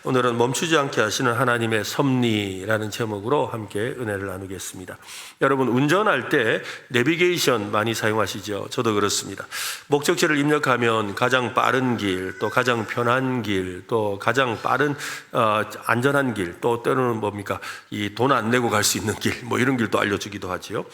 오늘은 멈추지 않게 하시는 하나님의 섭리라는 제목으로 함께 은혜를 나누겠습니다. 여러분, 운전할 때 내비게이션 많이 사용하시죠? 저도 그렇습니다. 목적지를 입력하면 가장 빠른 길, 또 가장 편한 길, 또 가장 빠른 안전한 길, 또 때로는 이 돈 안 내고 갈 수 있는 길, 이런 길도 알려주기도 하지요.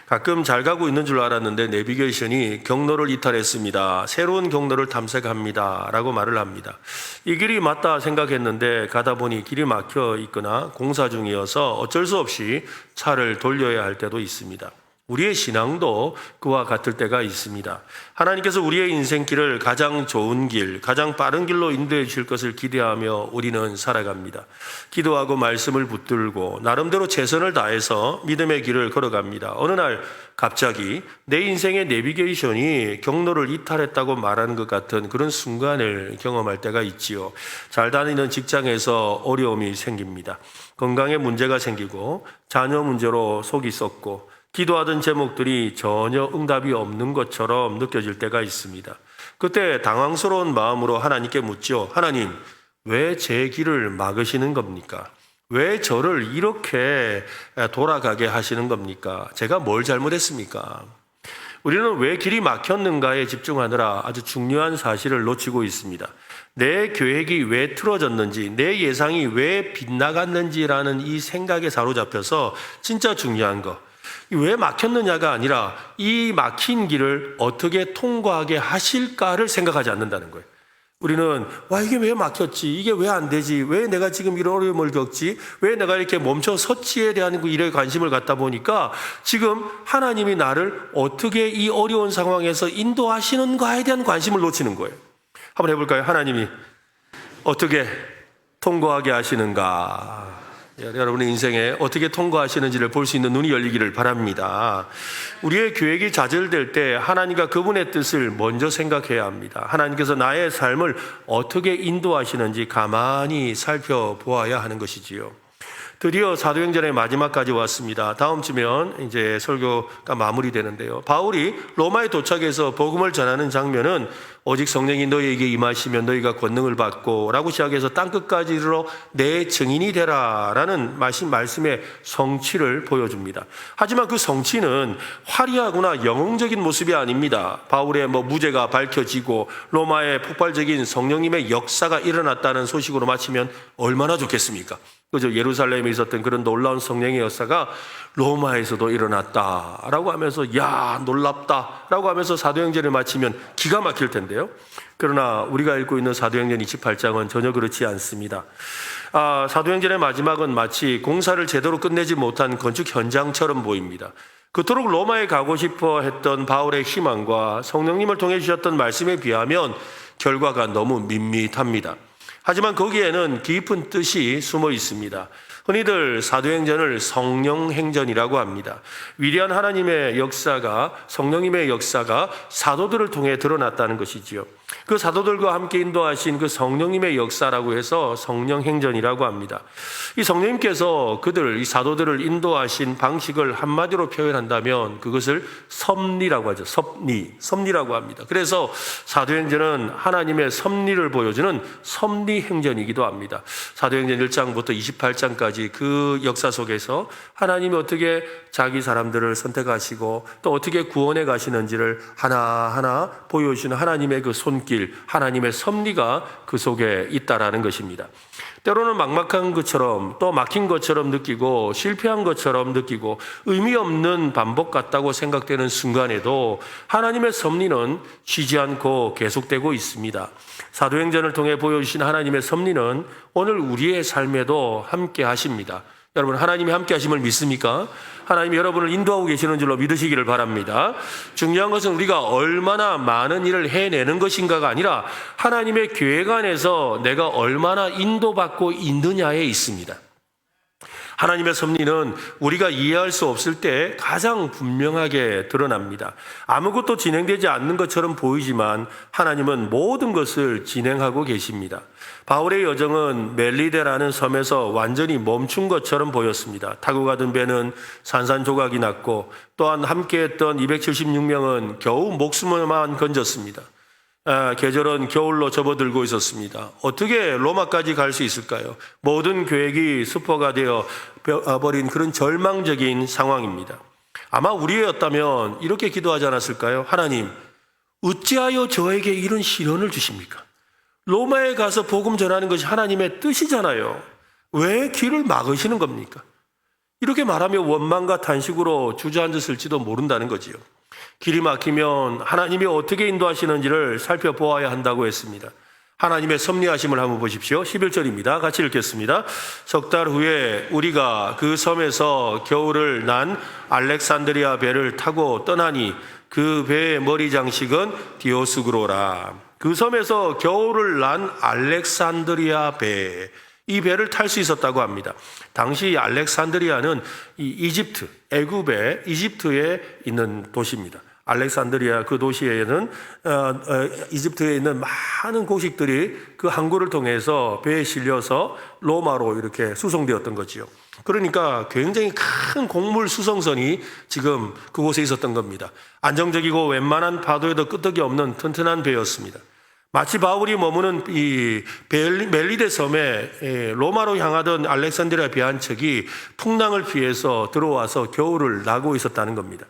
가끔 잘 가고 있는 줄 알았는데 내비게이션이 경로를 이탈했습니다, 새로운 경로를 탐색합니다 라고 말을 합니다. 이 길이 맞다 생각했는데 가다 보니 길이 막혀 있거나 공사 중이어서 어쩔 수 없이 차를 돌려야 할 때도 있습니다. 우리의 신앙도 그와 같을 때가 있습니다. 하나님께서 우리의 인생길을 가장 좋은 길, 가장 빠른 길로 인도해 주실 것을 기대하며 우리는 살아갑니다. 기도하고 말씀을 붙들고 나름대로 최선을 다해서 믿음의 길을 걸어갑니다. 어느 날 갑자기 내 인생의 내비게이션이 경로를 이탈했다고 말하는 것 같은 그런 순간을 경험할 때가 있지요. 잘 다니는 직장에서 어려움이 생깁니다. 건강에 문제가 생기고 자녀 문제로 속이 썩고 기도하던 제목들이 전혀 응답이 없는 것처럼 느껴질 때가 있습니다. 그때 당황스러운 마음으로 하나님께 묻죠. 하나님, 왜 제 길을 막으시는 겁니까? 왜 저를 이렇게 돌아가게 하시는 겁니까? 제가 뭘 잘못했습니까? 우리는 왜 길이 막혔는가에 집중하느라 아주 중요한 사실을 놓치고 있습니다. 내 계획이 왜 틀어졌는지, 내 예상이 왜 빗나갔는지라는 이 생각에 사로잡혀서 진짜 중요한 거, 왜 막혔느냐가 아니라 이 막힌 길을 어떻게 통과하게 하실까를 생각하지 않는다는 거예요. 우리는 이게 왜 막혔지? 이게 왜 안 되지? 왜 내가 지금 이런 어려움을 겪지? 왜 내가 이렇게 멈춰 섰지에 대한 일에 관심을 갖다 보니까 지금 하나님이 나를 어떻게 이 어려운 상황에서 인도하시는가에 대한 관심을 놓치는 거예요. 한번 해볼까요? 하나님이 어떻게 통과하게 하시는가? 여러분의 인생에 어떻게 통과하시는지를 볼 수 있는 눈이 열리기를 바랍니다. 우리의 계획이 좌절될 때 하나님과 그분의 뜻을 먼저 생각해야 합니다. 하나님께서 나의 삶을 어떻게 인도하시는지 가만히 살펴보아야 하는 것이지요. 드디어 사도행전의 마지막까지 왔습니다. 다음 주면 이제 설교가 마무리되는데요. 바울이 로마에 도착해서 복음을 전하는 장면은 오직 성령이 너희에게 임하시면 너희가 권능을 받고 라고 시작해서 땅끝까지 이르러 내 증인이 되라 라는 말씀의 성취를 보여줍니다. 하지만 그 성취는 화려하거나 영웅적인 모습이 아닙니다. 바울의 무죄가 밝혀지고 로마의 폭발적인 성령님의 역사가 일어났다는 소식으로 마치면 얼마나 좋겠습니까? 그죠? 예루살렘에 있었던 그런 놀라운 성령의 역사가 로마에서도 일어났다라고 하면서 야, 놀랍다라고 하면서 사도행전을 마치면 기가 막힐 텐데요. 그러나 우리가 읽고 있는 사도행전 28장은 전혀 그렇지 않습니다. 사도행전의 마지막은 마치 공사를 제대로 끝내지 못한 건축 현장처럼 보입니다. 그토록 로마에 가고 싶어 했던 바울의 희망과 성령님을 통해 주셨던 말씀에 비하면 결과가 너무 밋밋합니다. 하지만 거기에는 깊은 뜻이 숨어 있습니다. 흔히들 사도행전을 성령행전이라고 합니다. 위대한 하나님의 역사가, 성령님의 역사가 사도들을 통해 드러났다는 것이지요. 그 사도들과 함께 인도하신 그 성령님의 역사라고 해서 성령행전이라고 합니다. 이 성령님께서 이 사도들을 인도하신 방식을 한마디로 표현한다면 그것을 섭리라고 하죠. 섭리라고 합니다. 그래서 사도행전은 하나님의 섭리를 보여주는 섭리행전이기도 합니다. 사도행전 1장부터 28장까지 그 역사 속에서 하나님이 어떻게 자기 사람들을 선택하시고 또 어떻게 구원해 가시는지를 하나하나 보여주시는 하나님의 그 손길, 하나님의 섭리가 그 속에 있다라는 것입니다. 때로는 막막한 것처럼 또 막힌 것처럼 느끼고 실패한 것처럼 느끼고 의미 없는 반복 같다고 생각되는 순간에도 하나님의 섭리는 쉬지 않고 계속되고 있습니다. 사도행전을 통해 보여주신 하나님의 섭리는 오늘 우리의 삶에도 함께 하십니다. 여러분, 하나님이 함께 하심을 믿습니까? 하나님이 여러분을 인도하고 계시는 줄로 믿으시기를 바랍니다. 중요한 것은 우리가 얼마나 많은 일을 해내는 것인가가 아니라 하나님의 계획 안에서 내가 얼마나 인도받고 있느냐에 있습니다. 하나님의 섭리는 우리가 이해할 수 없을 때 가장 분명하게 드러납니다. 아무것도 진행되지 않는 것처럼 보이지만 하나님은 모든 것을 진행하고 계십니다. 바울의 여정은 멜리데라는 섬에서 완전히 멈춘 것처럼 보였습니다. 타고 가던 배는 산산조각이 났고 또한 함께했던 276명은 겨우 목숨만 건졌습니다. 계절은 겨울로 접어들고 있었습니다. 어떻게 로마까지 갈 수 있을까요? 모든 계획이 수포가 되어 버린 그런 절망적인 상황입니다. 아마 우리였다면 이렇게 기도하지 않았을까요? 하나님, 어찌하여 저에게 이런 시련을 주십니까? 로마에 가서 복음 전하는 것이 하나님의 뜻이잖아요. 왜 길을 막으시는 겁니까? 이렇게 말하며 원망과 탄식으로 주저앉았을지도 모른다는 거지요. 길이 막히면 하나님이 어떻게 인도하시는지를 살펴보아야 한다고 했습니다. 하나님의 섭리하심을 한번 보십시오. 11절입니다. 같이 읽겠습니다. 석 달 후에 우리가 그 섬에서 겨울을 난 알렉산드리아 배를 타고 떠나니 그 배의 머리 장식은 디오스구로라. 그 섬에서 겨울을 난 알렉산드리아 배, 이 배를 탈 수 있었다고 합니다. 당시 알렉산드리아는 이집트, 애굽의 이집트에 있는 도시입니다. 알렉산드리아 그 도시에는 이집트에 있는 많은 곡식들이 그 항구를 통해서 배에 실려서 로마로 이렇게 수송되었던 거지요. 그러니까 굉장히 큰 곡물 수송선이 지금 그곳에 있었던 겁니다. 안정적이고 웬만한 파도에도 끄떡이 없는 튼튼한 배였습니다. 마치 바울이 머무는 이 멜리데 섬에 로마로 향하던 알렉산드리아 배 한 척이 풍랑을 피해서 들어와서 겨울을 나고 있었다는 겁니다.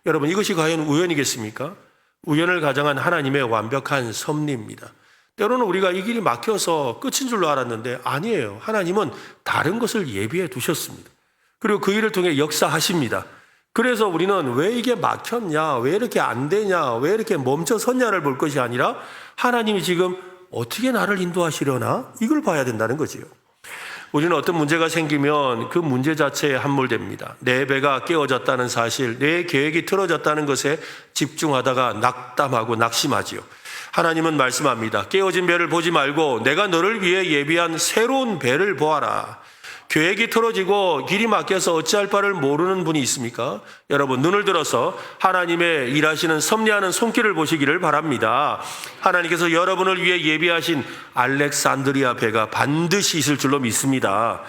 여러분, 이것이 과연 우연이겠습니까? 우연을 가정한 하나님의 완벽한 섭리입니다. 때로는 우리가 이 길이 막혀서 끝인 줄로 알았는데 아니에요. 하나님은 다른 것을 예비해 두셨습니다. 그리고 그 일을 통해 역사하십니다. 그래서 우리는 왜 이게 막혔냐, 왜 이렇게 안 되냐, 왜 이렇게 멈춰섰냐를 볼 것이 아니라 하나님이 지금 어떻게 나를 인도하시려나? 이걸 봐야 된다는 거지요. 우리는 어떤 문제가 생기면 그 문제 자체에 함몰됩니다. 내 배가 깨어졌다는 사실, 내 계획이 틀어졌다는 것에 집중하다가 낙담하고 낙심하지요. 하나님은 말씀합니다. 깨어진 배를 보지 말고 내가 너를 위해 예비한 새로운 배를 보아라. 계획이 틀어지고 길이 막혀서 어찌할 바를 모르는 분이 있습니까? 여러분, 눈을 들어서 하나님의 일하시는 섭리하는 손길을 보시기를 바랍니다. 하나님께서 여러분을 위해 예비하신 알렉산드리아 배가 반드시 있을 줄로 믿습니다.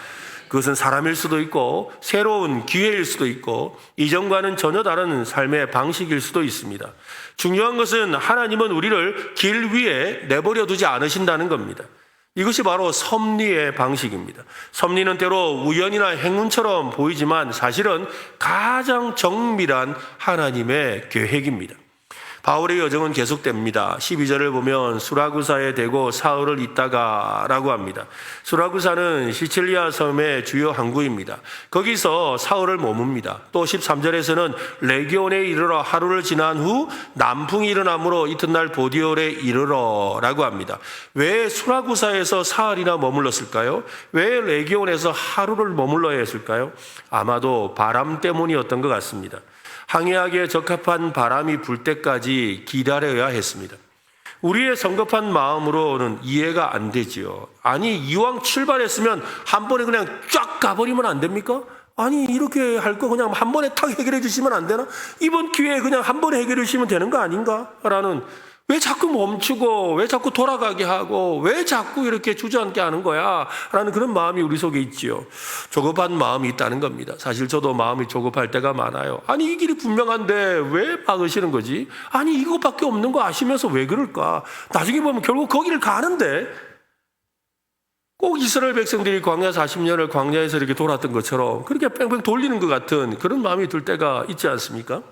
그것은 사람일 수도 있고 새로운 기회일 수도 있고 이전과는 전혀 다른 삶의 방식일 수도 있습니다. 중요한 것은 하나님은 우리를 길 위에 내버려 두지 않으신다는 겁니다. 이것이 바로 섭리의 방식입니다. 섭리는 때로 우연이나 행운처럼 보이지만 사실은 가장 정밀한 하나님의 계획입니다. 바울의 여정은 계속됩니다. 12절을 보면 수라구사에 대고 사흘을 있다가 라고 합니다. 수라구사는 시칠리아 섬의 주요 항구입니다. 거기서 사흘을 머뭅니다. 또 13절에서는 레기온에 이르러 하루를 지난 후 남풍이 일어나므로 이튿날 보디올에 이르러 라고 합니다. 왜 수라구사에서 사흘이나 머물렀을까요? 왜 레기온에서 하루를 머물러야 했을까요? 아마도 바람 때문이었던 것 같습니다. 항해하기에 적합한 바람이 불 때까지 기다려야 했습니다. 우리의 성급한 마음으로는 이해가 안 되지요. 아니, 이왕 출발했으면 한 번에 그냥 쫙 가버리면 안 됩니까? 아니, 이렇게 할 거 그냥 한 번에 탁 해결해 주시면 안 되나? 이번 기회에 그냥 한 번에 해결해 주시면 되는 거 아닌가? 라는, 왜 자꾸 멈추고 왜 자꾸 돌아가게 하고 왜 자꾸 이렇게 주저앉게 하는 거야? 라는 그런 마음이 우리 속에 있지요. 조급한 마음이 있다는 겁니다. 사실 저도 마음이 조급할 때가 많아요. 아니, 이 길이 분명한데 왜 막으시는 거지? 아니, 이것밖에 없는 거 아시면서 왜 그럴까? 나중에 보면 결국 거기를 가는데 꼭 이스라엘 백성들이 광야 40년을 광야에서 이렇게 돌았던 것처럼 그렇게 뺑뺑 돌리는 것 같은 그런 마음이 들 때가 있지 않습니까?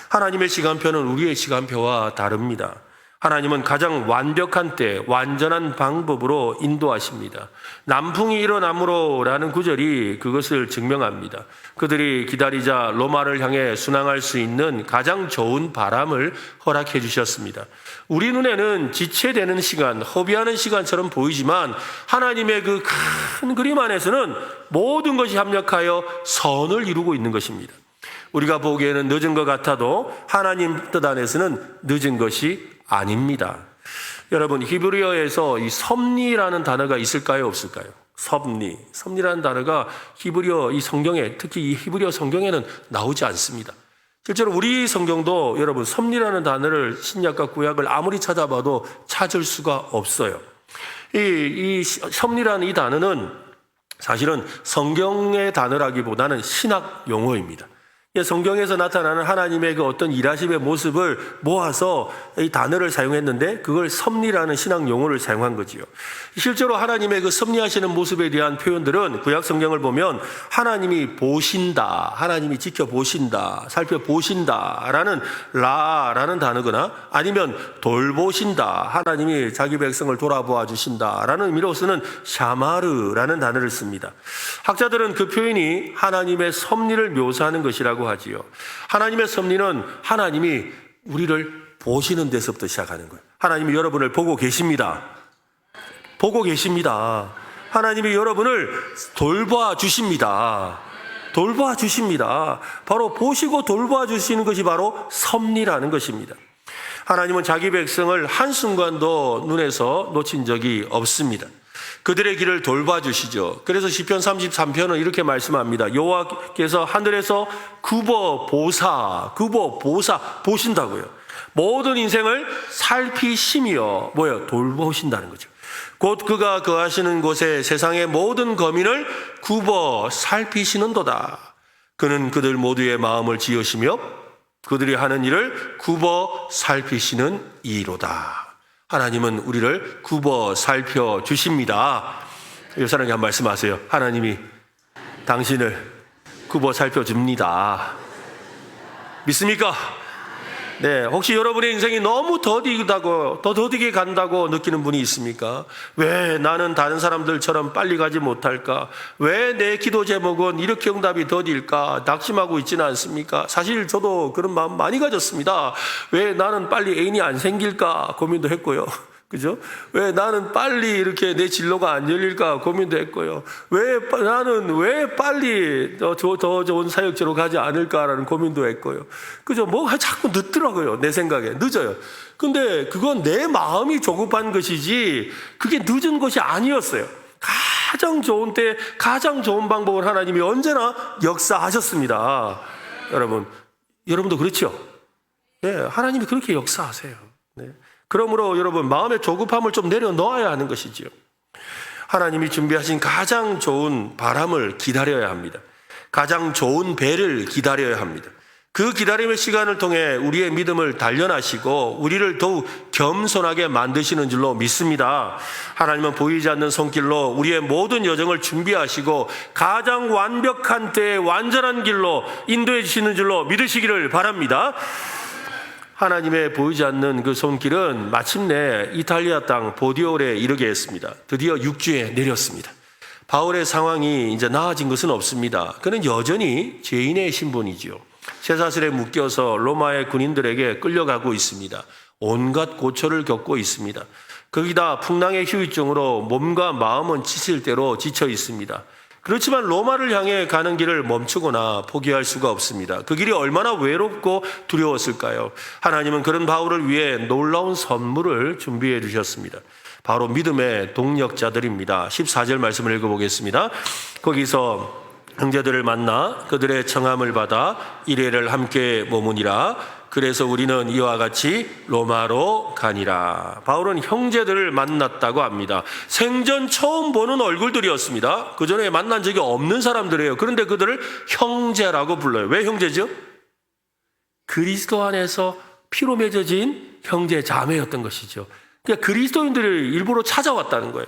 하나님의 시간표는 우리의 시간표와 다릅니다. 하나님은 가장 완벽한 때 완전한 방법으로 인도하십니다. 남풍이 일어나므로 라는 구절이 그것을 증명합니다. 그들이 기다리자 로마를 향해 순항할 수 있는 가장 좋은 바람을 허락해 주셨습니다. 우리 눈에는 지체되는 시간, 허비하는 시간처럼 보이지만 하나님의 그 큰 그림 안에서는 모든 것이 합력하여 선을 이루고 있는 것입니다. 우리가 보기에는 늦은 것 같아도 하나님 뜻 안에서는 늦은 것이 아닙니다. 여러분, 히브리어에서 이 섭리라는 단어가 있을까요, 없을까요? 섭리라는 단어가 히브리어 이 성경에, 특히 이 히브리어 성경에는 나오지 않습니다. 실제로 우리 성경도 여러분 섭리라는 단어를 신약과 구약을 아무리 찾아봐도 찾을 수가 없어요. 이 섭리라는 이 단어는 사실은 성경의 단어라기보다는 신학 용어입니다. 성경에서 나타나는 하나님의 그 어떤 일하심의 모습을 모아서 이 단어를 사용했는데 그걸 섭리라는 신학 용어를 사용한 거지요. 실제로 하나님의 그 섭리하시는 모습에 대한 표현들은 구약 성경을 보면 하나님이 보신다, 하나님이 지켜보신다, 살펴보신다라는 라라는 단어거나 아니면 돌보신다, 하나님이 자기 백성을 돌아보아 주신다라는 의미로 쓰는 샤마르라는 단어를 씁니다. 학자들은 그 표현이 하나님의 섭리를 묘사하는 것이라고 하지요. 하나님의 섭리는 하나님이 우리를 보시는 데서부터 시작하는 거예요. 하나님이 여러분을 보고 계십니다. 보고 계십니다. 하나님이 여러분을 돌봐 주십니다. 돌봐 주십니다. 바로 보시고 돌봐 주시는 것이 바로 섭리라는 것입니다. 하나님은 자기 백성을 한순간도 눈에서 놓친 적이 없습니다. 그들의 길을 돌봐주시죠. 그래서 시편 33편은 이렇게 말씀합니다. 여호와께서 하늘에서 굽어 보사 보신다고요. 모든 인생을 살피시며 돌보신다는 거죠. 곧 그가 거하시는 곳에 세상의 모든 거민을 굽어 살피시는도다. 그는 그들 모두의 마음을 지으시며 그들이 하는 일을 굽어 살피시는 이로다. 하나님은 우리를 굽어 살펴주십니다. 이 사람에게 한 말씀하세요. 하나님이 당신을 굽어 살펴줍니다. 믿습니까? 네, 혹시 여러분의 인생이 너무 더디게 간다고 느끼는 분이 있습니까? 왜 나는 다른 사람들처럼 빨리 가지 못할까? 왜 내 기도 제목은 이렇게 응답이 더딜까? 낙심하고 있지는 않습니까? 사실 저도 그런 마음 많이 가졌습니다. 왜 나는 빨리 애인이 안 생길까? 고민도 했고요. 그죠? 왜 나는 빨리 이렇게 내 진로가 안 열릴까 고민도 했고요. 나는 왜 빨리 더 좋은 사역지로 가지 않을까라는 고민도 했고요. 그죠? 뭐가 자꾸 늦더라고요. 내 생각에. 늦어요. 근데 그건 내 마음이 조급한 것이지 그게 늦은 것이 아니었어요. 가장 좋은 때 가장 좋은 방법을 하나님이 언제나 역사하셨습니다. 여러분도 그렇죠? 네, 하나님이 그렇게 역사하세요. 네. 그러므로 여러분 마음의 조급함을 좀 내려놓아야 하는 것이지요. 하나님이 준비하신 가장 좋은 바람을 기다려야 합니다. 가장 좋은 배를 기다려야 합니다. 그 기다림의 시간을 통해 우리의 믿음을 단련하시고 우리를 더욱 겸손하게 만드시는 줄로 믿습니다. 하나님은 보이지 않는 손길로 우리의 모든 여정을 준비하시고 가장 완벽한 때에 완전한 길로 인도해 주시는 줄로 믿으시기를 바랍니다. 하나님의 보이지 않는 그 손길은 마침내 이탈리아 땅 보디올에 이르게 했습니다. 드디어 육지에 내렸습니다. 바울의 상황이 이제 나아진 것은 없습니다. 그는 여전히 죄인의 신분이지요. 쇠사슬에 묶여서 로마의 군인들에게 끌려가고 있습니다. 온갖 고초를 겪고 있습니다. 거기다 풍랑의 휴유증으로 몸과 마음은 지칠 대로 지쳐 있습니다. 그렇지만 로마를 향해 가는 길을 멈추거나 포기할 수가 없습니다. 그 길이 얼마나 외롭고 두려웠을까요? 하나님은 그런 바울을 위해 놀라운 선물을 준비해 주셨습니다. 바로 믿음의 동력자들입니다. 14절 말씀을 읽어보겠습니다. 거기서 형제들을 만나 그들의 청함을 받아 이레를 함께 머무니라. 그래서 우리는 이와 같이 로마로 가니라. 바울은 형제들을 만났다고 합니다. 생전 처음 보는 얼굴들이었습니다. 그 전에 만난 적이 없는 사람들이에요. 그런데 그들을 형제라고 불러요. 왜 형제죠? 그리스도 안에서 피로 맺어진 형제 자매였던 것이죠. 그러니까 그리스도인들을 일부러 찾아왔다는 거예요.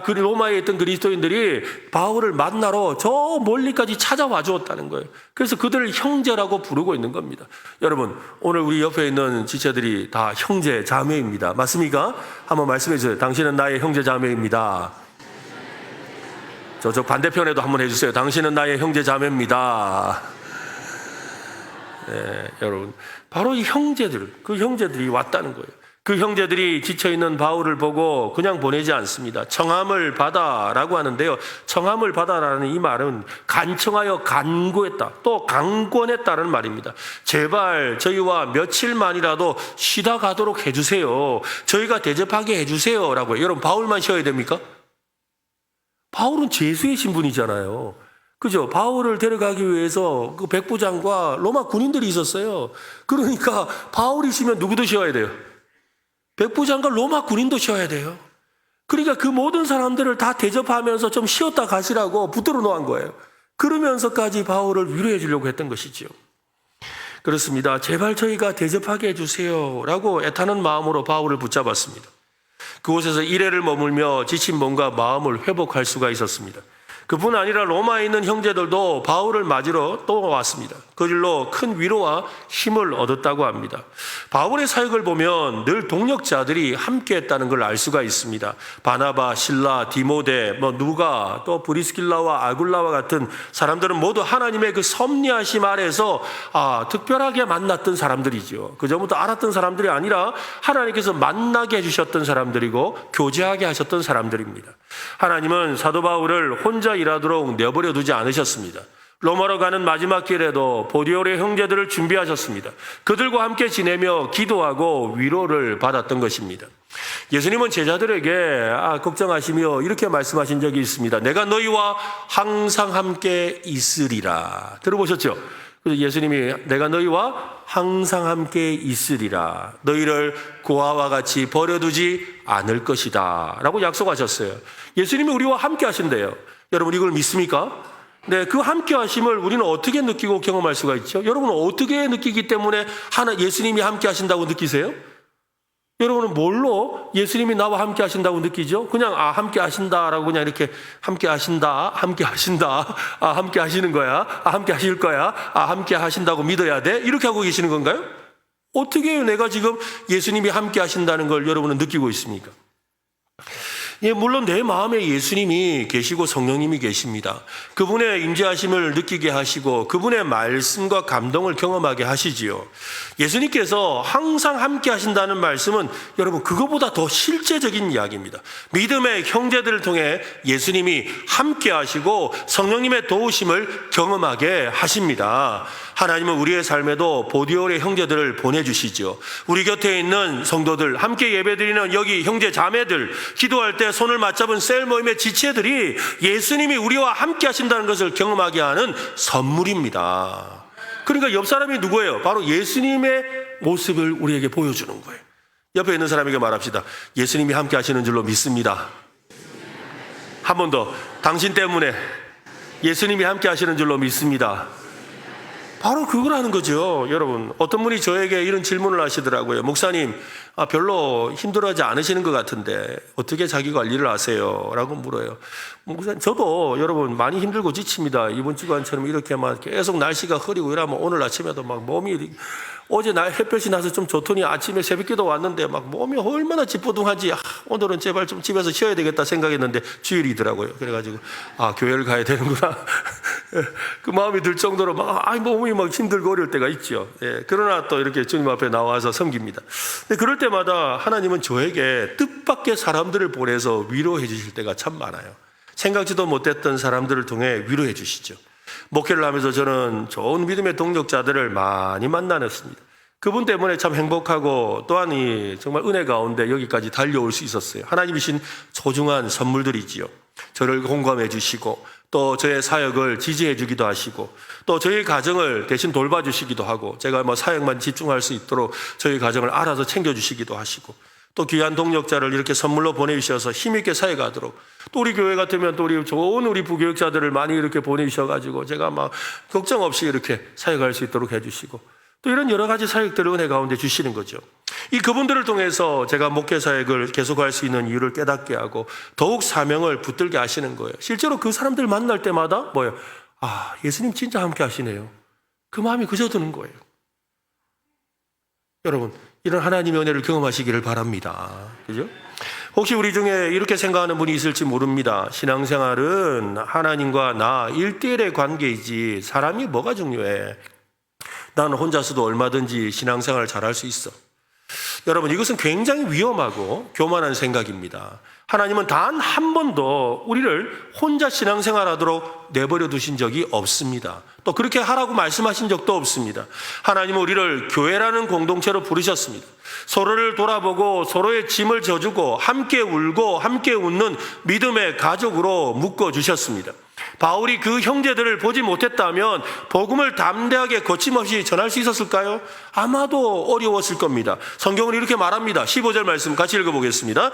그 로마에 있던 그리스도인들이 바울을 만나러 저 멀리까지 찾아와 주었다는 거예요. 그래서 그들을 형제라고 부르고 있는 겁니다. 여러분, 오늘 우리 옆에 있는 지체들이 다 형제 자매입니다. 맞습니까? 한번 말씀해 주세요. 당신은 나의 형제 자매입니다. 저쪽 반대편에도 한번 해주세요. 당신은 나의 형제 자매입니다. 네, 여러분, 바로 이 그 형제들이 왔다는 거예요. 그 형제들이 지쳐있는 바울을 보고 그냥 보내지 않습니다. 청함을 받아라고 하는데요. 청함을 받아라는 이 말은 간청하여 간구했다, 또 강권했다는 말입니다. 제발 저희와 며칠만이라도 쉬다 가도록 해주세요. 저희가 대접하게 해주세요 라고요. 여러분, 바울만 쉬어야 됩니까? 바울은 죄수의 신분이잖아요. 그죠? 바울을 데려가기 위해서 그 백부장과 로마 군인들이 있었어요. 그러니까 바울이 쉬면 누구도 쉬어야 돼요? 백부장과 로마 군인도 쉬어야 돼요. 그러니까 그 모든 사람들을 다 대접하면서 좀 쉬었다 가시라고 붙들어 놓은 거예요. 그러면서까지 바울을 위로해 주려고 했던 것이지요. 그렇습니다. 제발 저희가 대접하게 해주세요 라고 애타는 마음으로 바울을 붙잡았습니다. 그곳에서 이래를 머물며 지친 몸과 마음을 회복할 수가 있었습니다. 그뿐 아니라 로마에 있는 형제들도 바울을 맞으러 또 왔습니다. 그 일로 큰 위로와 힘을 얻었다고 합니다. 바울의 사역을 보면 늘 동력자들이 함께했다는 걸 알 수가 있습니다. 바나바, 실라, 디모데, 누가, 또 브리스길라와 아굴라와 같은 사람들은 모두 하나님의 그 섭리하심 아래서 특별하게 만났던 사람들이죠. 그전부터 알았던 사람들이 아니라 하나님께서 만나게 해주셨던 사람들이고 교제하게 하셨던 사람들입니다. 하나님은 사도 바울을 혼자 일하도록 내버려 두지 않으셨습니다. 로마로 가는 마지막 길에도 보디올의 형제들을 준비하셨습니다. 그들과 함께 지내며 기도하고 위로를 받았던 것입니다. 예수님은 제자들에게 걱정하시며 이렇게 말씀하신 적이 있습니다. 내가 너희와 항상 함께 있으리라. 들어보셨죠? 그래서 예수님이 내가 너희와 항상 함께 있으리라. 너희를 고아와 같이 버려두지 않을 것이다 라고 약속하셨어요. 예수님이 우리와 함께 하신대요. 여러분 이걸 믿습니까? 네, 그 함께 하심을 우리는 어떻게 느끼고 경험할 수가 있죠? 여러분은 어떻게 느끼기 때문에 예수님이 함께 하신다고 느끼세요? 여러분은 뭘로 예수님이 나와 함께 하신다고 느끼죠? 그냥 함께 하신다라고 그냥 이렇게 함께 하신다, 함께 하신다, 함께 하시는 거야, 함께 하실 거야, 함께 하신다고 믿어야 돼? 이렇게 하고 계시는 건가요? 어떻게 해요? 내가 지금 예수님이 함께 하신다는 걸 여러분은 느끼고 있습니까? 예, 물론 내 마음에 예수님이 계시고 성령님이 계십니다. 그분의 임재하심을 느끼게 하시고 그분의 말씀과 감동을 경험하게 하시지요. 예수님께서 항상 함께 하신다는 말씀은 여러분 그거보다 더 실제적인 이야기입니다. 믿음의 형제들을 통해 예수님이 함께 하시고 성령님의 도우심을 경험하게 하십니다. 하나님은 우리의 삶에도 보디올의 형제들을 보내주시죠. 우리 곁에 있는 성도들, 함께 예배드리는 여기 형제 자매들, 기도할 때 손을 맞잡은 셀 모임의 지체들이 예수님이 우리와 함께 하신다는 것을 경험하게 하는 선물입니다. 그러니까 옆 사람이 누구예요? 바로 예수님의 모습을 우리에게 보여주는 거예요. 옆에 있는 사람에게 말합시다. 예수님이 함께 하시는 줄로 믿습니다. 한 번 더. 당신 때문에 예수님이 함께 하시는 줄로 믿습니다. 바로 그거라는 거죠. 여러분, 어떤 분이 저에게 이런 질문을 하시더라고요. 목사님, 별로 힘들어하지 않으시는 것 같은데 어떻게 자기 관리를 하세요? 라고 물어요. 목사님, 저도 여러분 많이 힘들고 지칩니다. 이번 주간처럼 이렇게 막 계속 날씨가 흐리고 이러면 오늘 아침에도 막 몸이 어제 햇볕이 나서 좀 좋더니 아침에 새벽기도 왔는데 막 몸이 얼마나 찌뿌둥하지. 오늘은 제발 좀 집에서 쉬어야 되겠다 생각했는데 주일이더라고요. 그래가지고 교회를 가야 되는구나. 그 마음이 들 정도로 막 몸이 막 힘들고 어려울 때가 있죠. 예, 그러나 또 이렇게 주님 앞에 나와서 섬깁니다. 근데 그럴 때마다 하나님은 저에게 뜻밖의 사람들을 보내서 위로해 주실 때가 참 많아요. 생각지도 못했던 사람들을 통해 위로해 주시죠. 목회를 하면서 저는 좋은 믿음의 동력자들을 많이 만나냈습니다. 그분 때문에 참 행복하고 또한 정말 은혜 가운데 여기까지 달려올 수 있었어요. 하나님이신 소중한 선물들이지요. 저를 공감해 주시고 또 저의 사역을 지지해 주기도 하시고 또 저희 가정을 대신 돌봐주시기도 하고 제가 사역만 집중할 수 있도록 저희 가정을 알아서 챙겨주시기도 하시고 또 귀한 동력자를 이렇게 선물로 보내주셔서 힘있게 사역하도록 또 우리 교회 같으면 또 우리 좋은 우리 부교육자들을 많이 이렇게 보내주셔가지고 제가 걱정 없이 이렇게 사역할 수 있도록 해주시고 또 이런 여러 가지 사역들을 은혜 가운데 주시는 거죠. 이 그분들을 통해서 제가 목회 사역을 계속할 수 있는 이유를 깨닫게 하고 더욱 사명을 붙들게 하시는 거예요. 실제로 그 사람들 만날 때마다 뭐예요? 예수님 진짜 함께 하시네요. 그 마음이 그저 드는 거예요. 여러분, 이런 하나님의 은혜를 경험하시기를 바랍니다. 그죠? 혹시 우리 중에 이렇게 생각하는 분이 있을지 모릅니다. 신앙생활은 하나님과 나 1대1의 관계이지 사람이 뭐가 중요해? 나는 혼자서도 얼마든지 신앙생활을 잘할 수 있어. 여러분, 이것은 굉장히 위험하고 교만한 생각입니다. 하나님은 단 한 번도 우리를 혼자 신앙생활하도록 내버려 두신 적이 없습니다. 또 그렇게 하라고 말씀하신 적도 없습니다. 하나님은 우리를 교회라는 공동체로 부르셨습니다. 서로를 돌아보고 서로의 짐을 져주고 함께 울고 함께 웃는 믿음의 가족으로 묶어주셨습니다. 바울이 그 형제들을 보지 못했다면 복음을 담대하게 거침없이 전할 수 있었을까요? 아마도 어려웠을 겁니다. 성경은 이렇게 말합니다. 15절 말씀 같이 읽어보겠습니다.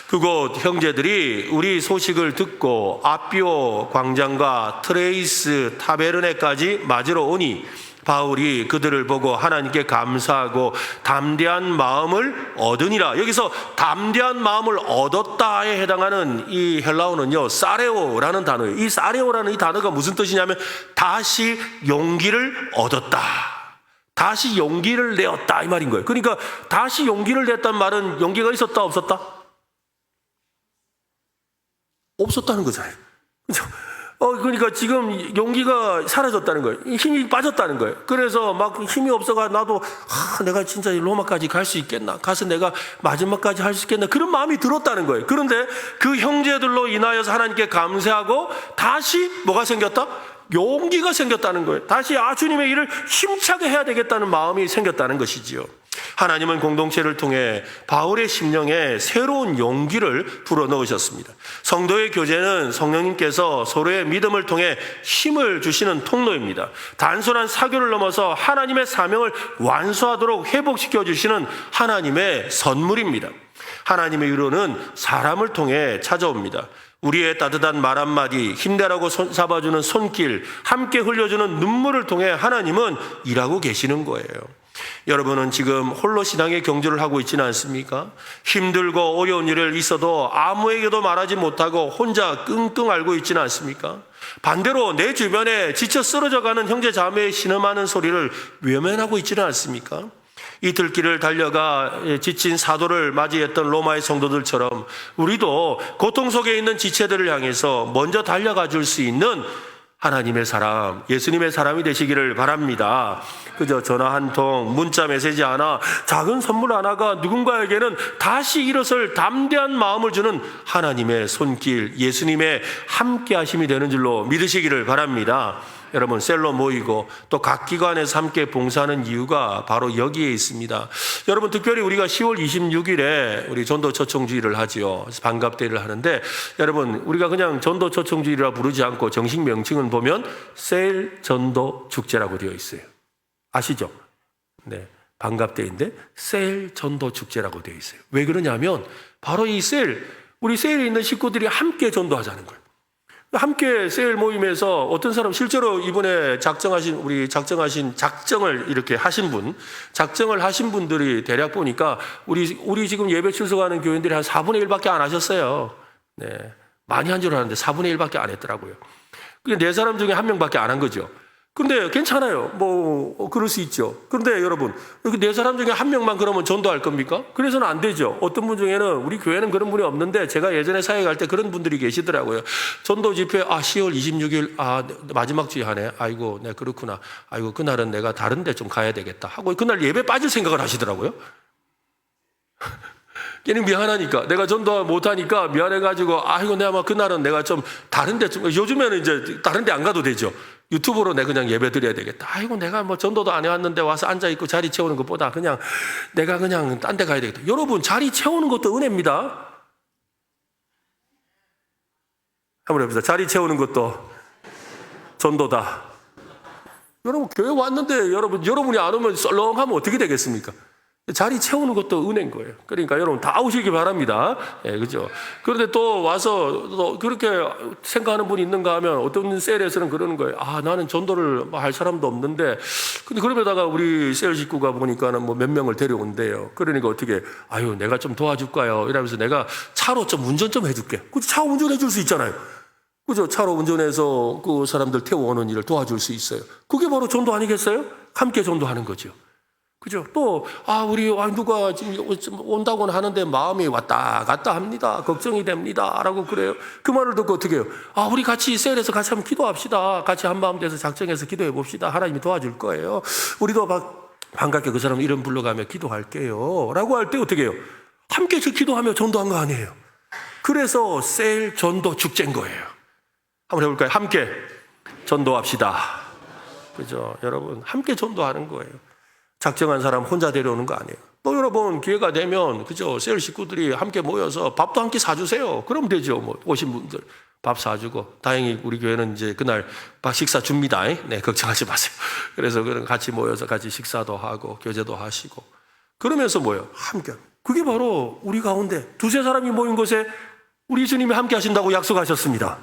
그곳 형제들이 우리 소식을 듣고 아비오 광장과 트레이스 타베르네까지 맞으러 오니 바울이 그들을 보고 하나님께 감사하고 담대한 마음을 얻으니라. 여기서 담대한 마음을 얻었다에 해당하는 이 헬라어는요, 사레오라는 단어예요. 이 사레오라는 이 단어가 무슨 뜻이냐면 다시 용기를 얻었다, 다시 용기를 내었다, 이 말인 거예요. 그러니까 다시 용기를 냈단 말은 용기가 있었다 없었다? 없었다는 거잖아요. 그렇죠? 그러니까 지금 용기가 사라졌다는 거예요. 힘이 빠졌다는 거예요. 그래서 막 힘이 없어가 나도 내가 진짜 로마까지 갈 수 있겠나? 가서 내가 마지막까지 할 수 있겠나? 그런 마음이 들었다는 거예요. 그런데 그 형제들로 인하여서 하나님께 감사하고 다시 뭐가 생겼다? 용기가 생겼다는 거예요. 다시 주님의 일을 힘차게 해야 되겠다는 마음이 생겼다는 것이지요. 하나님은 공동체를 통해 바울의 심령에 새로운 용기를 불어넣으셨습니다. 성도의 교제는 성령님께서 서로의 믿음을 통해 힘을 주시는 통로입니다. 단순한 사교를 넘어서 하나님의 사명을 완수하도록 회복시켜 주시는 하나님의 선물입니다. 하나님의 위로는 사람을 통해 찾아옵니다. 우리의 따뜻한 말 한마디, 힘내라고 잡아주는 손길, 함께 흘려주는 눈물을 통해 하나님은 일하고 계시는 거예요. 여러분은 지금 홀로 신앙의 경주를 하고 있지는 않습니까? 힘들고 어려운 일을 있어도 아무에게도 말하지 못하고 혼자 끙끙 앓고 있지는 않습니까? 반대로 내 주변에 지쳐 쓰러져가는 형제 자매의 신음하는 소리를 외면하고 있지는 않습니까? 이 들길을 달려가 지친 사도를 맞이했던 로마의 성도들처럼 우리도 고통 속에 있는 지체들을 향해서 먼저 달려가 줄 수 있는 하나님의 사람, 예수님의 사람이 되시기를 바랍니다. 그저 전화 한 통, 문자 메시지 하나, 작은 선물 하나가 누군가에게는 다시 일어설 담대한 마음을 주는 하나님의 손길, 예수님의 함께 하심이 되는 줄로 믿으시기를 바랍니다. 여러분, 셀로 모이고 또 각 기관에서 함께 봉사하는 이유가 바로 여기에 있습니다. 여러분, 특별히 우리가 10월 26일에 우리 전도 초청주의를 하지요. 반갑대회를 하는데, 여러분, 우리가 그냥 전도 초청주의라 부르지 않고 정식 명칭은 보면 셀 전도 축제라고 되어 있어요. 아시죠? 네, 반갑대회인데 셀 전도 축제라고 되어 있어요. 왜 그러냐면 바로 이 우리 셀에 있는 식구들이 함께 전도하자는 거예요. 함께 셀 모임에서 어떤 사람 실제로 이번에 작정을 이렇게 하신 작정을 하신 분들이 대략 보니까 우리 지금 예배 출석하는 교인들이 한 4분의 1밖에 안 하셨어요. 네, 많이 한 줄 알았는데 4분의 1밖에 안 했더라고요. 그게 4사람 중에 1명밖에 안 한 거죠. 근데 괜찮아요. 그럴 수 있죠. 그런데 여러분, 여기 4사람 중에 1명만 그러면 전도할 겁니까? 그래서는 안 되죠. 어떤 분 중에는 우리 교회는 그런 분이 없는데 제가 예전에 사회 갈 때 그런 분들이 계시더라고요. 전도 집회, 10월 26일, 마지막 주에 하네. 아이고, 네, 그렇구나. 아이고, 그날은 내가 다른 데 좀 가야 되겠다 하고 그날 예배 빠질 생각을 하시더라고요. 걔는 미안하니까, 내가 전도 못하니까 미안해가지고, 아이고, 내가 그날은 내가 좀 다른 데 요즘에는 이제 다른 데 안 가도 되죠. 유튜브로 내가 그냥 예배 드려야 되겠다. 아이고, 내가 전도도 안 해왔는데 와서 앉아있고 자리 채우는 것보다 내가 그냥 딴 데 가야 되겠다. 여러분, 자리 채우는 것도 은혜입니다. 한번 해봅시다. 자리 채우는 것도 전도다. 여러분, 교회 왔는데 여러분이 안 오면 썰렁하면 어떻게 되겠습니까? 자리 채우는 것도 은혜인 거예요. 그러니까 여러분 다 오시기 바랍니다. 예, 그죠? 그런데 또 와서 또 그렇게 생각하는 분이 있는가 하면 어떤 셀에서는 그러는 거예요. 나는 전도를 할 사람도 없는데, 근데 그러다가 우리 셀 식구가 보니까는 몇 명을 데려온대요. 그러니까 어떻게, 내가 좀 도와줄까요? 이러면서 내가 차로 좀 운전 좀 해줄게. 차 운전해 줄 수 있잖아요. 그죠? 차로 운전해서 그 사람들 태워오는 일을 도와줄 수 있어요. 그게 바로 전도 아니겠어요? 함께 전도하는 거죠. 그죠? 또, 누가 지금 온다고는 하는데 마음이 왔다 갔다 합니다. 걱정이 됩니다. 라고 그래요. 그 말을 듣고 어떻게 해요? 우리 같이 셀에서 같이 한번 기도합시다. 같이 한 마음 돼서 작정해서 기도해 봅시다. 하나님이 도와줄 거예요. 우리도 반갑게 그 사람 이름 불러가며 기도할게요. 라고 할 때 어떻게 해요? 함께 기도하며 전도한 거 아니에요. 그래서 셀 전도 축제인 거예요. 한번 해볼까요? 함께 전도합시다. 그죠? 여러분, 함께 전도하는 거예요. 작정한 사람 혼자 데려오는 거 아니에요. 또 여러분, 기회가 되면, 그죠? 셀 식구들이 함께 모여서 밥도 함께 사주세요. 그럼 되죠. 오신 분들 밥 사주고. 다행히 우리 교회는 이제 그날 식사 줍니다. 네, 걱정하지 마세요. 그래서 같이 모여서 같이 식사도 하고, 교제도 하시고. 그러면서 함께. 그게 바로 우리 가운데 2-3 사람이 모인 곳에 우리 주님이 함께 하신다고 약속하셨습니다.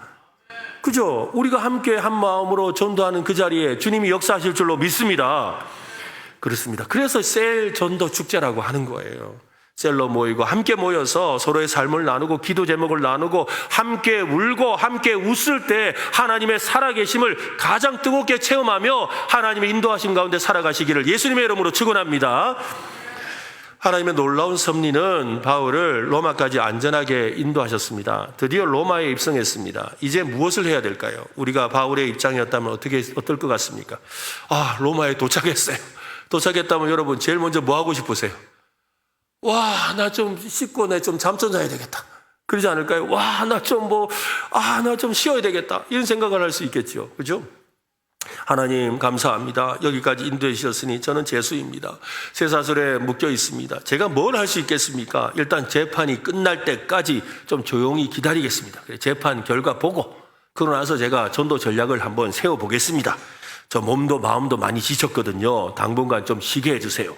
그죠? 우리가 함께 한 마음으로 전도하는 그 자리에 주님이 역사하실 줄로 믿습니다. 그렇습니다. 그래서 셀 전도 축제라고 하는 거예요. 셀로 모이고 함께 모여서 서로의 삶을 나누고 기도 제목을 나누고 함께 울고 함께 웃을 때 하나님의 살아계심을 가장 뜨겁게 체험하며 하나님의 인도하심 가운데 살아가시기를 예수님의 이름으로 축원합니다. 하나님의 놀라운 섭리는 바울을 로마까지 안전하게 인도하셨습니다. 드디어 로마에 입성했습니다. 이제 무엇을 해야 될까요? 우리가 바울의 입장이었다면 어떨 것 같습니까? 로마에 도착했어요. 도착했다면 여러분 제일 먼저 뭐 하고 싶으세요? 나 좀 씻고 내 좀 잠 좀 자야 되겠다. 그러지 않을까요? 나 좀 쉬어야 되겠다. 이런 생각을 할 수 있겠죠. 그죠? 하나님 감사합니다. 여기까지 인도해 주셨으니 저는 죄수입니다. 쇠사슬에 묶여 있습니다. 제가 뭘 할 수 있겠습니까? 일단 재판이 끝날 때까지 좀 조용히 기다리겠습니다. 재판 결과 보고 그러고 나서 제가 전도 전략을 한번 세워보겠습니다. 저 몸도 마음도 많이 지쳤거든요. 당분간 좀 쉬게 해주세요.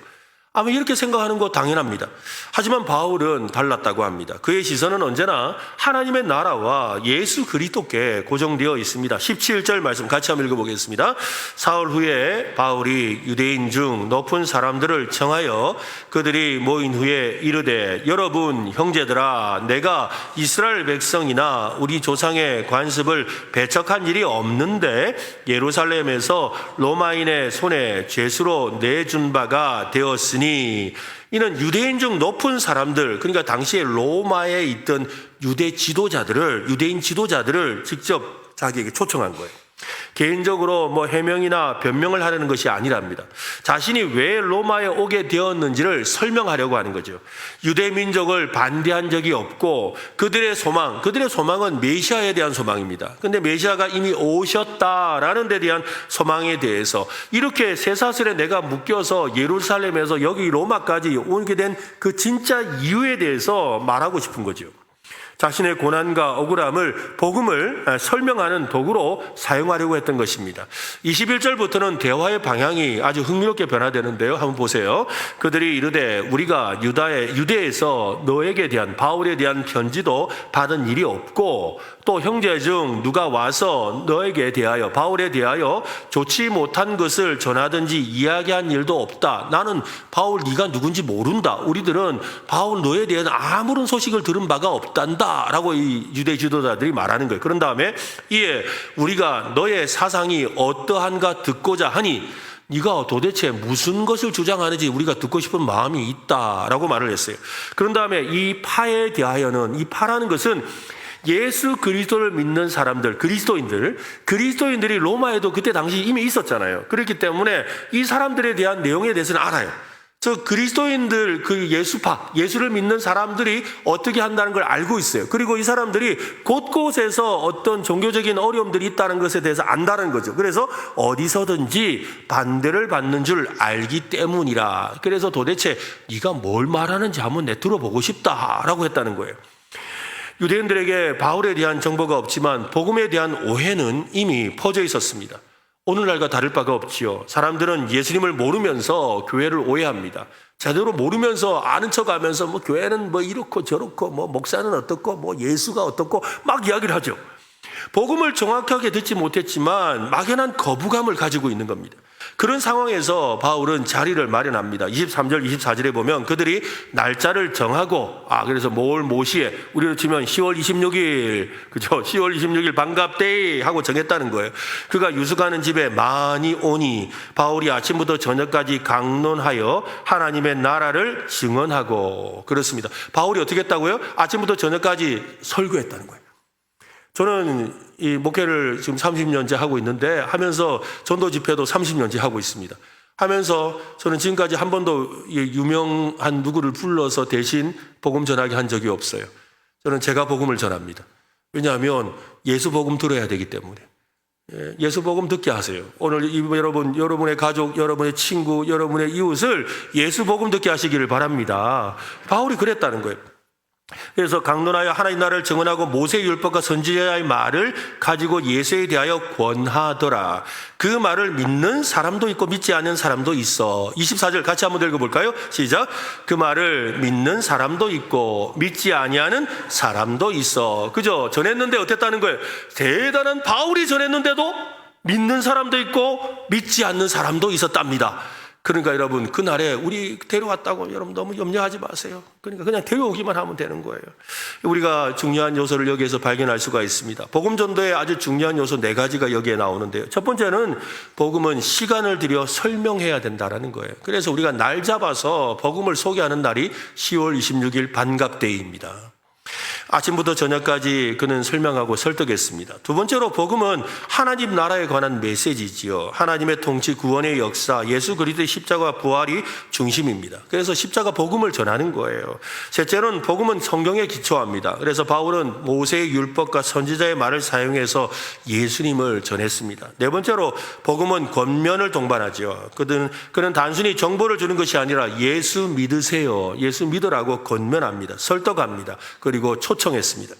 아마 이렇게 생각하는 거 당연합니다. 하지만 바울은 달랐다고 합니다. 그의 시선은 언제나 하나님의 나라와 예수 그리스도께 고정되어 있습니다. 17절 말씀 같이 한번 읽어보겠습니다. 사흘 후에 바울이 유대인 중 높은 사람들을 청하여 그들이 모인 후에 이르되 여러분 형제들아 내가 이스라엘 백성이나 우리 조상의 관습을 배척한 일이 없는데 예루살렘에서 로마인의 손에 죄수로 내준 바가 되었으니 이는 유대인 중 높은 사람들, 그러니까 당시에 로마에 있던 유대인 지도자들을 직접 자기에게 초청한 거예요. 개인적으로 해명이나 변명을 하려는 것이 아니랍니다. 자신이 왜 로마에 오게 되었는지를 설명하려고 하는 거죠. 유대 민족을 반대한 적이 없고 그들의 소망은 메시아에 대한 소망입니다. 근데 메시아가 이미 오셨다라는 데 대한 소망에 대해서 이렇게 쇠사슬에 내가 묶여서 예루살렘에서 여기 로마까지 오게 된 그 진짜 이유에 대해서 말하고 싶은 거죠. 자신의 고난과 억울함을 복음을 설명하는 도구로 사용하려고 했던 것입니다. 21절부터는 대화의 방향이 아주 흥미롭게 변화되는데요. 한번 보세요. 그들이 이르되 우리가 유대에서 너에게 대한 바울에 대한 편지도 받은 일이 없고 또 형제 중 누가 와서 너에게 대하여 바울에 대하여 좋지 못한 것을 전하든지 이야기한 일도 없다. 나는 바울 네가 누군지 모른다. 우리들은 바울 너에 대한 아무런 소식을 들은 바가 없단다 라고 이 유대 지도자들이 말하는 거예요. 그런 다음에 이에 우리가 너의 사상이 어떠한가 듣고자 하니 네가 도대체 무슨 것을 주장하는지 우리가 듣고 싶은 마음이 있다라고 말을 했어요. 그런 다음에 이 파에 대하여는 이 파라는 것은 예수 그리스도를 믿는 사람들, 그리스도인들이 로마에도 그때 당시 이미 있었잖아요. 그렇기 때문에 이 사람들에 대한 내용에 대해서는 알아요. 저 그리스도인들, 그 예수파, 예수를 믿는 사람들이 어떻게 한다는 걸 알고 있어요. 그리고 이 사람들이 곳곳에서 어떤 종교적인 어려움들이 있다는 것에 대해서 안다는 거죠. 그래서 어디서든지 반대를 받는 줄 알기 때문이라. 그래서 도대체 네가 뭘 말하는지 한번 내 들어보고 싶다라고 했다는 거예요. 유대인들에게 바울에 대한 정보가 없지만 복음에 대한 오해는 이미 퍼져 있었습니다. 오늘날과 다를 바가 없지요. 사람들은 예수님을 모르면서 교회를 오해합니다. 제대로 모르면서 아는 척하면서 교회는 이렇고 저렇고 목사는 어떻고 예수가 어떻고 막 이야기를 하죠. 복음을 정확하게 듣지 못했지만 막연한 거부감을 가지고 있는 겁니다. 그런 상황에서 바울은 자리를 마련합니다. 23절, 24절에 보면 그들이 날짜를 정하고, 그래서 모시에, 우리로 치면 10월 26일, 그죠? 10월 26일 반갑데이 하고 정했다는 거예요. 그가 유숙하는 집에 많이 오니 바울이 아침부터 저녁까지 강론하여 하나님의 나라를 증언하고, 그렇습니다. 바울이 어떻게 했다고요? 아침부터 저녁까지 설교했다는 거예요. 저는 이 목회를 지금 30년째 하고 있는데 하면서 전도 집회도 30년째 하고 있습니다. 하면서 저는 지금까지 한 번도 유명한 누구를 불러서 대신 복음 전하게 한 적이 없어요. 저는 제가 복음을 전합니다. 왜냐하면 예수 복음 들어야 되기 때문에. 예수 복음 듣게 하세요. 오늘 여러분의 가족, 여러분의 친구, 여러분의 이웃을 예수 복음 듣게 하시기를 바랍니다. 바울이 그랬다는 거예요. 그래서 강론하여 하나님 나라를 증언하고 모세의 율법과 선지자의 말을 가지고 예수에 대하여 권하더라. 그 말을 믿는 사람도 있고 믿지 않는 사람도 있어. 24절 같이 한번 읽어볼까요? 시작. 그 말을 믿는 사람도 있고 믿지 아니하는 사람도 있어. 그죠? 전했는데 어땠다는 거예요? 대단한 바울이 전했는데도 믿는 사람도 있고 믿지 않는 사람도 있었답니다. 그러니까 여러분, 그날에 우리 데려왔다고 여러분 너무 염려하지 마세요. 그러니까 그냥 데려오기만 하면 되는 거예요. 우리가 중요한 요소를 여기에서 발견할 수가 있습니다. 복음 전도의 아주 중요한 요소 4가지가 여기에 나오는데요. 첫 번째는 복음은 시간을 들여 설명해야 된다라는 거예요. 그래서 우리가 날 잡아서 복음을 소개하는 날이 10월 26일 반갑데이입니다. 아침부터 저녁까지 그는 설명하고 설득했습니다. 두 번째로 복음은 하나님 나라에 관한 메시지지요. 하나님의 통치, 구원의 역사, 예수 그리스도의 십자가 부활이 중심입니다. 그래서 십자가 복음을 전하는 거예요. 셋째로는 복음은 성경에 기초합니다. 그래서 바울은 모세의 율법과 선지자의 말을 사용해서 예수님을 전했습니다. 네 번째로 복음은 권면을 동반하죠. 그는 단순히 정보를 주는 것이 아니라 예수 믿으세요, 예수 믿으라고 권면합니다. 설득합니다. 그리고 초청했습니다.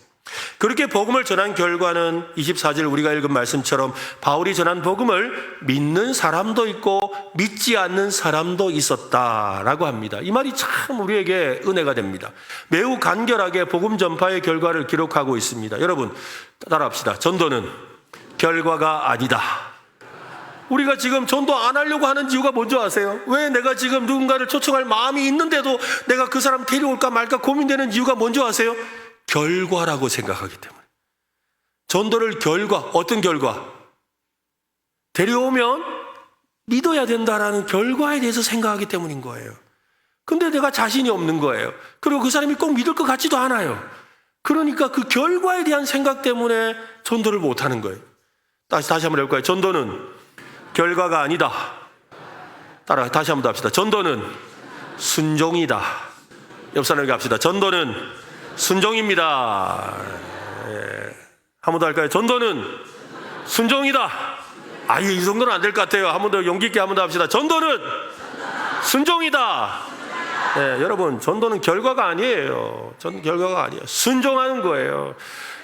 그렇게 복음을 전한 결과는 24절 우리가 읽은 말씀처럼 바울이 전한 복음을 믿는 사람도 있고 믿지 않는 사람도 있었다라고 합니다. 이 말이 참 우리에게 은혜가 됩니다. 매우 간결하게 복음 전파의 결과를 기록하고 있습니다. 여러분 따라합시다. 전도는 결과가 아니다. 우리가 지금 전도 안 하려고 하는 이유가 뭔지 아세요? 왜 내가 지금 누군가를 초청할 마음이 있는데도 내가 그 사람 데려올까 말까 고민되는 이유가 뭔지 아세요? 결과라고 생각하기 때문에. 전도를 어떤 결과? 데려오면 믿어야 된다라는 결과에 대해서 생각하기 때문인 거예요. 근데 내가 자신이 없는 거예요. 그리고 그 사람이 꼭 믿을 것 같지도 않아요. 그러니까 그 결과에 대한 생각 때문에 전도를 못하는 거예요. 다시 한번 해볼까요? 전도는 결과가 아니다. 다시 한번 더 합시다. 전도는 순종이다. 옆 사람에게 합시다. 전도는 순종입니다. 한 번 더 할까요? 전도는 순종이다. 이 정도는 안 될 것 같아요. 한 번 더 용기 있게 한 번 더 합시다. 전도는 순종이다. 여러분, 전도는 결과가 아니에요. 결과가 아니에요. 순종하는 거예요.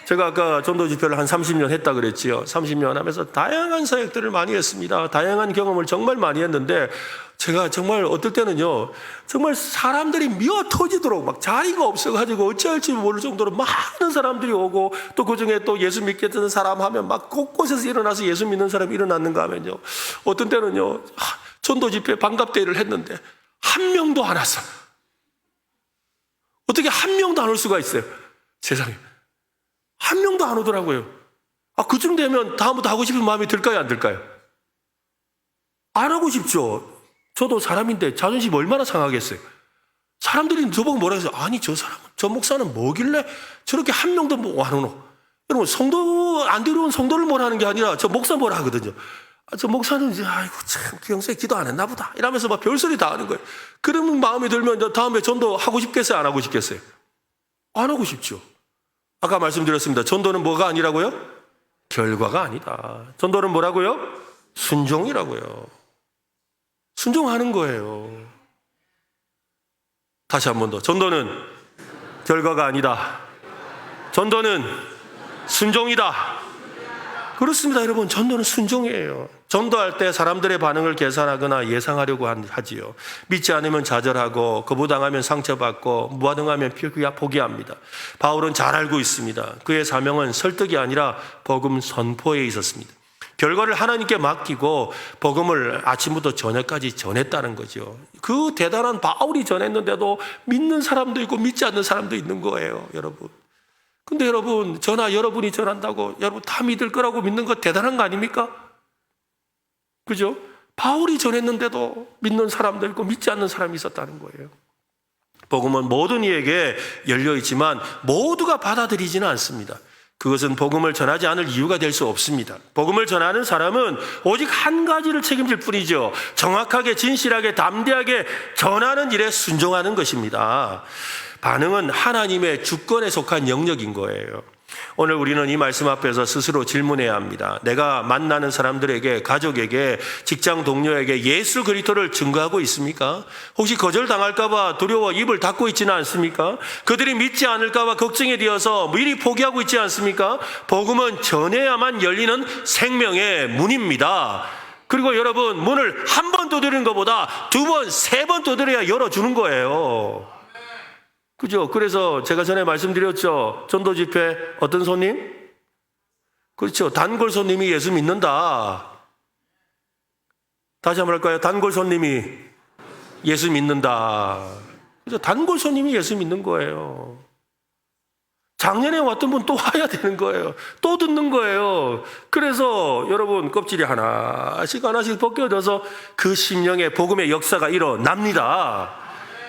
제가 아까 전도 집회를 한 30년 했다 그랬지요. 30년 하면서 다양한 사역들을 많이 했습니다. 다양한 경험을 정말 많이 했는데 제가 정말 어떨 때는요, 정말 사람들이 미어 터지도록 막 자리가 없어가지고 어찌할지 모를 정도로 많은 사람들이 오고 또 그중에 또 예수 믿겠다는 사람 하면 막 곳곳에서 일어나서 예수 믿는 사람이 일어났는가 하면요, 어떤 때는요, 전도 집회 반갑대회를 했는데 한 명도 안 왔어. 어떻게 한 명도 안 올 수가 있어요? 세상에. 한 명도 안 오더라고요. 그쯤 되면 다음부터 하고 싶은 마음이 들까요, 안 들까요? 안 하고 싶죠. 저도 사람인데 자존심 얼마나 상하겠어요. 사람들이 저보고 뭐라 해서 저 목사는 뭐길래 저렇게 한 명도 안 오노. 여러분, 성도 안 데려온 성도를 뭐라 하는 게 아니라 저 목사 뭐라 하거든요. 저 목사는 참 평소에 기도 안 했나 보다 이러면서 막 별소리 다 하는 거예요. 그런 마음이 들면 다음에 전도 하고 싶겠어요, 안 하고 싶겠어요? 안 하고 싶죠. 아까 말씀드렸습니다. 전도는 뭐가 아니라고요? 결과가 아니다. 전도는 뭐라고요? 순종이라고요. 순종하는 거예요. 다시 한 번 더. 전도는 결과가 아니다. 전도는 순종이다. 그렇습니다, 여러분. 전도는 순종이에요. 전도할 때 사람들의 반응을 계산하거나 예상하려고 하지요. 믿지 않으면 좌절하고, 거부당하면 상처받고, 무반응하면 포기합니다. 바울은 잘 알고 있습니다. 그의 사명은 설득이 아니라 복음 선포에 있었습니다. 결과를 하나님께 맡기고 복음을 아침부터 저녁까지 전했다는 거죠. 그 대단한 바울이 전했는데도 믿는 사람도 있고 믿지 않는 사람도 있는 거예요, 여러분. 근데 여러분, 여러분이 전한다고 여러분 다 믿을 거라고 믿는 거 대단한 거 아닙니까? 그죠? 바울이 전했는데도 믿는 사람도 있고 믿지 않는 사람이 있었다는 거예요. 복음은 모든 이에게 열려 있지만 모두가 받아들이지는 않습니다. 그것은 복음을 전하지 않을 이유가 될 수 없습니다. 복음을 전하는 사람은 오직 한 가지를 책임질 뿐이죠. 정확하게, 진실하게, 담대하게 전하는 일에 순종하는 것입니다. 반응은 하나님의 주권에 속한 영역인 거예요. 오늘 우리는 이 말씀 앞에서 스스로 질문해야 합니다. 내가 만나는 사람들에게, 가족에게, 직장 동료에게 예수 그리스도를 증거하고 있습니까? 혹시 거절당할까 봐 두려워 입을 닫고 있지는 않습니까? 그들이 믿지 않을까 봐 걱정이 되어서 미리 포기하고 있지 않습니까? 복음은 전해야만 열리는 생명의 문입니다. 그리고 여러분, 문을 한 번 두드리는 것보다 두 번, 세 번 두드려야 열어주는 거예요. 그죠? 그래서 제가 전에 말씀드렸죠. 전도 집회 어떤 손님? 그렇죠. 단골 손님이 예수 믿는다. 다시 한번 할까요? 단골 손님이 예수 믿는다. 그죠? 단골 손님이 예수 믿는 거예요. 작년에 왔던 분 또 와야 되는 거예요. 또 듣는 거예요. 그래서 여러분 껍질이 하나씩 하나씩 벗겨져서 그 심령의 복음의 역사가 일어납니다.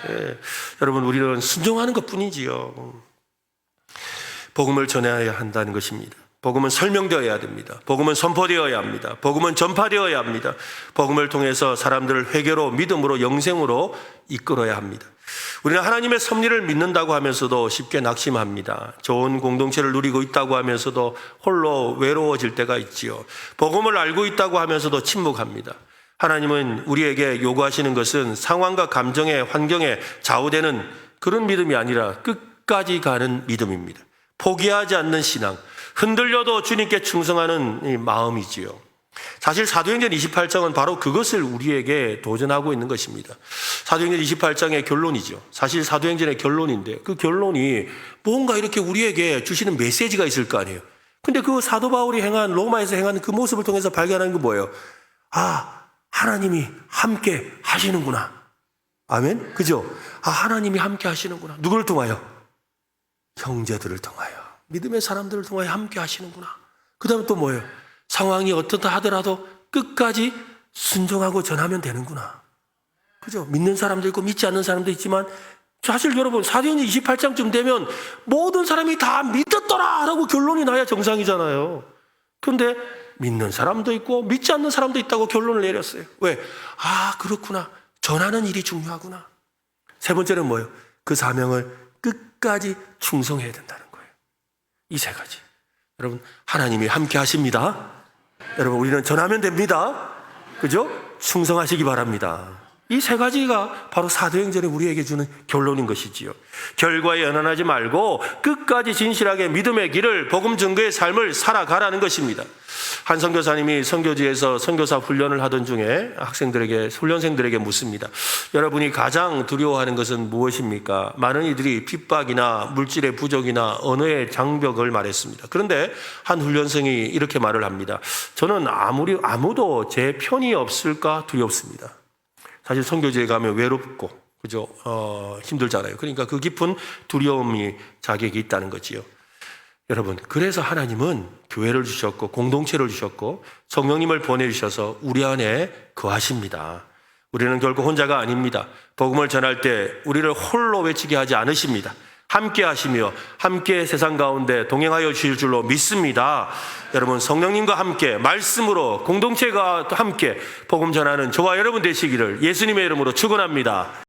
예, 여러분 우리는 순종하는 것뿐이지요. 복음을 전해야 한다는 것입니다. 복음은 설명되어야 됩니다. 복음은 선포되어야 합니다. 복음은 전파되어야 합니다. 복음을 통해서 사람들을 회개로, 믿음으로, 영생으로 이끌어야 합니다. 우리는 하나님의 섭리를 믿는다고 하면서도 쉽게 낙심합니다. 좋은 공동체를 누리고 있다고 하면서도 홀로 외로워질 때가 있지요. 복음을 알고 있다고 하면서도 침묵합니다. 하나님은 우리에게 요구하시는 것은 상황과 감정의 환경에 좌우되는 그런 믿음이 아니라 끝까지 가는 믿음입니다. 포기하지 않는 신앙, 흔들려도 주님께 충성하는 이 마음이지요. 사실 사도행전 28장은 바로 그것을 우리에게 도전하고 있는 것입니다. 사도행전 28장의 결론이죠. 사실 사도행전의 결론인데 그 결론이 뭔가 이렇게 우리에게 주시는 메시지가 있을 거 아니에요. 근데 그 사도 바울이 행한, 로마에서 행한 그 모습을 통해서 발견하는 게 뭐예요? 아, 하나님이 함께 하시는구나. 아멘? 그죠? 아, 하나님이 함께 하시는구나. 누구를 통하여? 형제들을 통하여. 믿음의 사람들을 통하여 함께 하시는구나. 그 다음에 또 뭐예요? 상황이 어떻다 하더라도 끝까지 순종하고 전하면 되는구나. 그죠? 믿는 사람도 있고 믿지 않는 사람도 있지만 사실 여러분 사도행전 28장쯤 되면 모든 사람이 다 믿었더라 라고 결론이 나야 정상이잖아요. 그런데 믿는 사람도 있고 믿지 않는 사람도 있다고 결론을 내렸어요. 왜? 아, 그렇구나. 전하는 일이 중요하구나. 세 번째는 뭐예요? 그 사명을 끝까지 충성해야 된다는 거예요. 이 세 가지. 여러분, 하나님이 함께 하십니다. 여러분, 우리는 전하면 됩니다. 그죠? 충성하시기 바랍니다. 이 세 가지가 바로 사도행전이 우리에게 주는 결론인 것이지요. 결과에 연연하지 말고 끝까지 진실하게 믿음의 길을, 복음 증거의 삶을 살아가라는 것입니다. 한 선교사님이 선교지에서 선교사 훈련을 하던 중에 훈련생들에게 묻습니다. 여러분이 가장 두려워하는 것은 무엇입니까? 많은 이들이 핍박이나 물질의 부족이나 언어의 장벽을 말했습니다. 그런데 한 훈련생이 이렇게 말을 합니다. 저는 아무도 제 편이 없을까 두렵습니다. 사실 선교지에 가면 외롭고, 그죠? 힘들잖아요. 그러니까 그 깊은 두려움이 자기에게 있다는 거지요. 여러분, 그래서 하나님은 교회를 주셨고, 공동체를 주셨고, 성령님을 보내주셔서 우리 안에 거하십니다. 우리는 결코 혼자가 아닙니다. 복음을 전할 때 우리를 홀로 외치게 하지 않으십니다. 함께 하시며 함께 세상 가운데 동행하여 주실 줄로 믿습니다. 여러분, 성령님과 함께 말씀으로 공동체가 함께 복음 전하는 저와 여러분 되시기를 예수님의 이름으로 축원합니다.